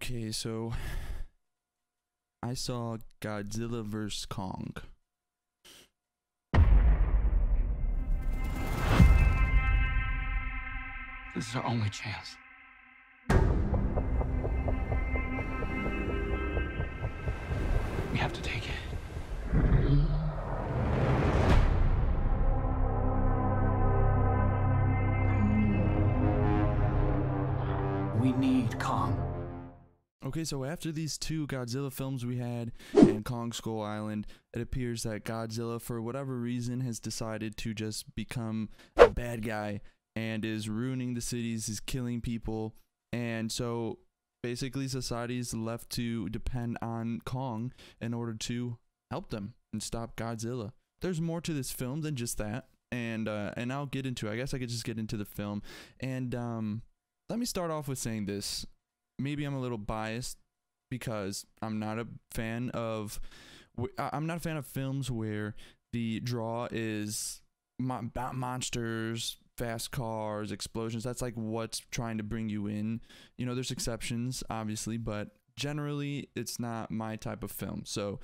Okay, so I saw Godzilla vs. Kong. This is our only chance. We have to take it. We need Kong. Okay, so after these two Godzilla films we had and Kong Skull Island, it appears that Godzilla, for whatever reason, has decided to just become a bad guy and is ruining the cities, is killing people, and so basically society is left to depend on Kong in order to help them and stop Godzilla. There's more to this film than just that, and I'll get into it. I guess I could just get into the film, and let me start off with saying this. Maybe I'm a little biased because I'm not a fan of films where the draw is monsters, fast cars, explosions. That's like what's trying to bring you in. You know, there's exceptions, obviously, but generally it's not my type of film. So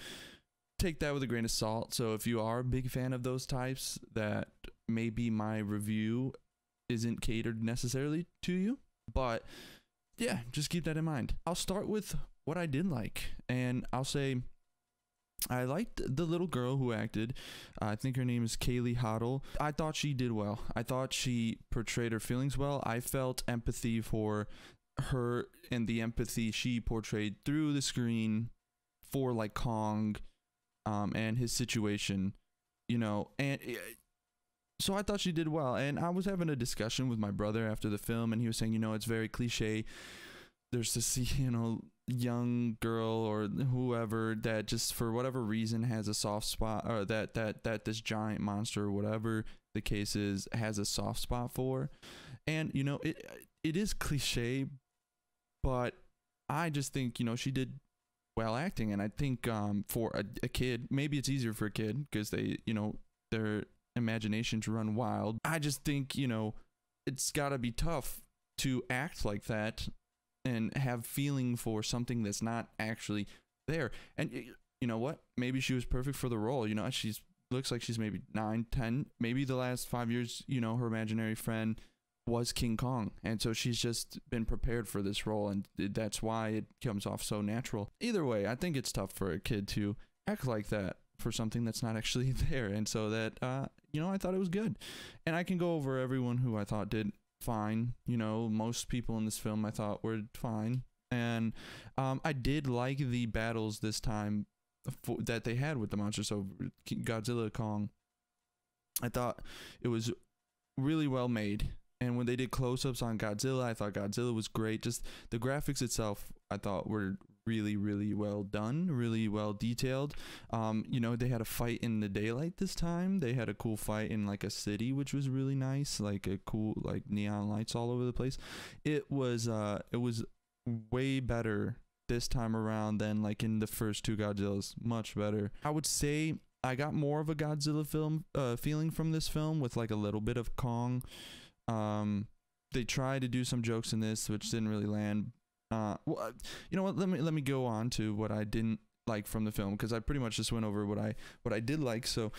take that with a grain of salt. So if you are a big fan of those types, that maybe my review isn't catered necessarily to you, but yeah, just keep that in mind. I'll start with what I did like, and I'll say I liked the little girl who acted. I think her name is Kaylee Hoddle. I thought she did well. I thought she portrayed her feelings well. I felt empathy for her and the empathy she portrayed through the screen for like Kong and his situation, you know, and so I thought she did well. And I was having a discussion with my brother after the film, and he was saying, you know, it's very cliche. There's this, you know, young girl or whoever that just for whatever reason has a soft spot, or that this giant monster or whatever the case is has a soft spot for. And you know, it is cliche, but I just think, you know, she did well acting. And I think for a kid, maybe it's easier for a kid because they, you know, their imaginations run wild. I just think, you know, it's gotta be tough to act like that and have feeling for something that's not actually there. And you know what, maybe she was perfect for the role. You know, she's looks like she's maybe 9, 10, maybe the last 5 years, you know, her imaginary friend was King Kong, and so she's just been prepared for this role, and that's why it comes off so natural. Either way, I think it's tough for a kid to act like that for something that's not actually there. And so that you know, I thought it was good. And I can go over everyone who I thought did fine. You know, most people in this film I thought were fine. And I did like the battles this time that they had with the monsters. So Godzilla, Kong, I thought it was really well made. And when they did close-ups on Godzilla, I thought Godzilla was great. Just the graphics itself, I thought were really well done, really well detailed. You know, they had a fight in the daylight this time. They had a cool fight in like a city, which was really nice, like a cool like neon lights all over the place. It was way better this time around than like in the first two Godzillas. Much better. I would say I got more of a Godzilla film feeling from this film with like a little bit of Kong. They tried to do some jokes in this which didn't really land. Well, you know what, let me go on to what I didn't like from the film, because I pretty much just went over what I did like. So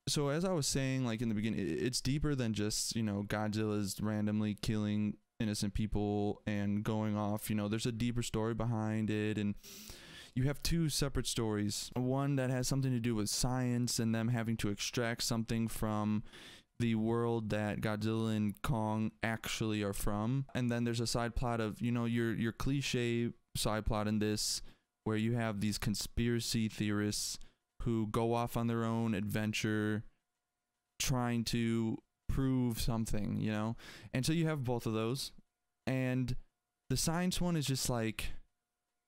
so as I was saying, like in the beginning, it's deeper than just, you know, Godzilla's randomly killing innocent people and going off. You know, there's a deeper story behind it, and you have two separate stories. One that has something to do with science and them having to extract something from the world that Godzilla and Kong actually are from. And then there's a side plot of, you know, your cliche side plot in this, where you have these conspiracy theorists who go off on their own adventure trying to prove something, you know. And so you have both of those. And the science one is just like,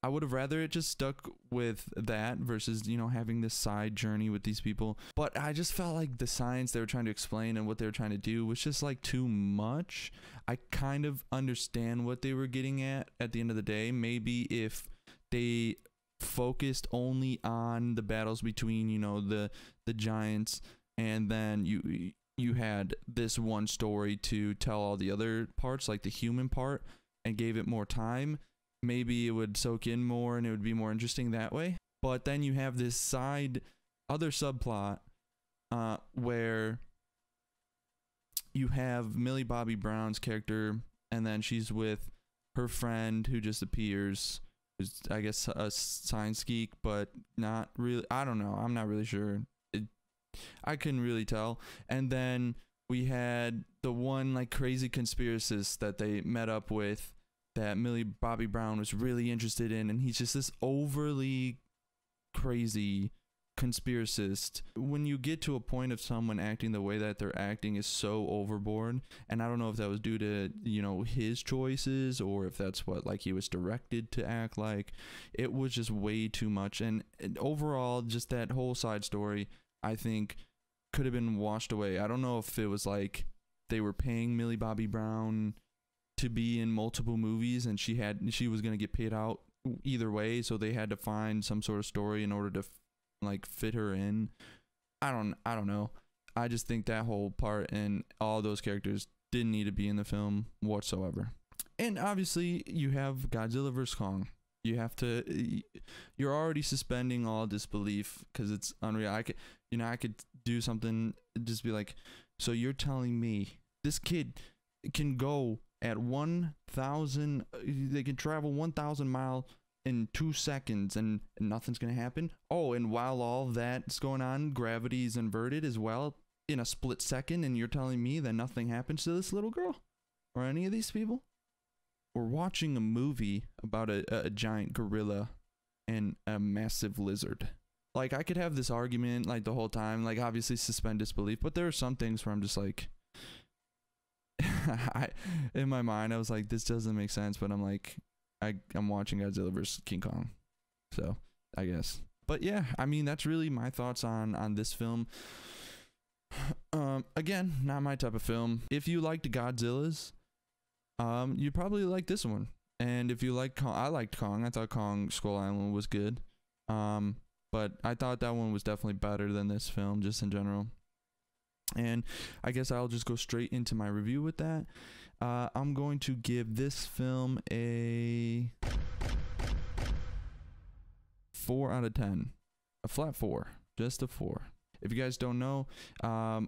I would have rather it just stuck with that versus, you know, having this side journey with these people. But I just felt like the science they were trying to explain and what they were trying to do was just like too much. I kind of understand what they were getting at the end of the day. Maybe if they focused only on the battles between, you know, the giants, and then you had this one story to tell all the other parts, like the human part, and gave it more time, maybe it would soak in more and it would be more interesting that way. But then you have this other subplot where you have Millie Bobby Brown's character, and then she's with her friend who just appears, who's, I guess, a science geek, but not really. I don't know. I'm not really sure. I couldn't really tell. And then we had the one like crazy conspiracist that they met up with that Millie Bobby Brown was really interested in, and he's just this overly crazy conspiracist. When you get to a point of someone acting the way that they're acting is so overboard, and I don't know if that was due to, you know, his choices or if that's what like he was directed to act like. It was just way too much, and overall just that whole side story I think could have been washed away. I don't know if it was like they were paying Millie Bobby Brown to be in multiple movies and she was going to get paid out either way, so they had to find some sort of story in order to like fit her in. I don't know. I just think that whole part and all those characters didn't need to be in the film whatsoever. And obviously you have Godzilla vs. Kong. You're already suspending all disbelief because it's unreal. I could do something, just be like, so you're telling me this kid can go at 1,000, they can travel 1,000 miles in 2 seconds and nothing's gonna happen? Oh, and while all that's going on, gravity is inverted as well in a split second, and you're telling me that nothing happens to this little girl or any of these people? We're watching a movie about a giant gorilla and a massive lizard. Like, I could have this argument like the whole time, like obviously suspend disbelief, but there are some things where I'm just like, in my mind I was like, this doesn't make sense, but I'm like, I'm watching Godzilla vs. King Kong, so I guess. But yeah, I mean, that's really my thoughts on this film. Again, not my type of film. If you liked Godzillas, you probably like this one. And if you like Kong, I liked Kong. I thought Kong Skull Island was good. But I thought that one was definitely better than this film, just in general. And I guess I'll just go straight into my review with that. I'm going to give this film a 4 out of 10. A flat 4. Just a 4. If you guys don't know, I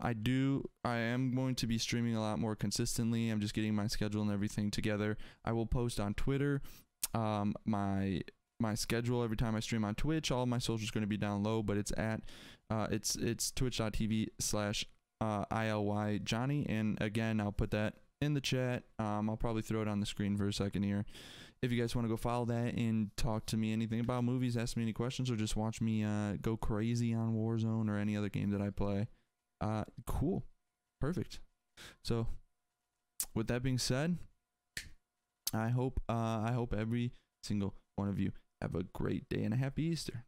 am going to be streaming a lot more consistently. I'm just getting my schedule and everything together. I will post on Twitter my schedule every time I stream on Twitch. All my socials going to be down low, but it's at it's twitch.tv/ILY Johnny. And again, I'll put that in the chat. I'll probably throw it on the screen for a second here. If you guys want to go follow that and talk to me anything about movies, ask me any questions, or just watch me go crazy on Warzone or any other game that I play, cool, perfect. So with that being said, I hope every single one of you have a great day and a happy Easter.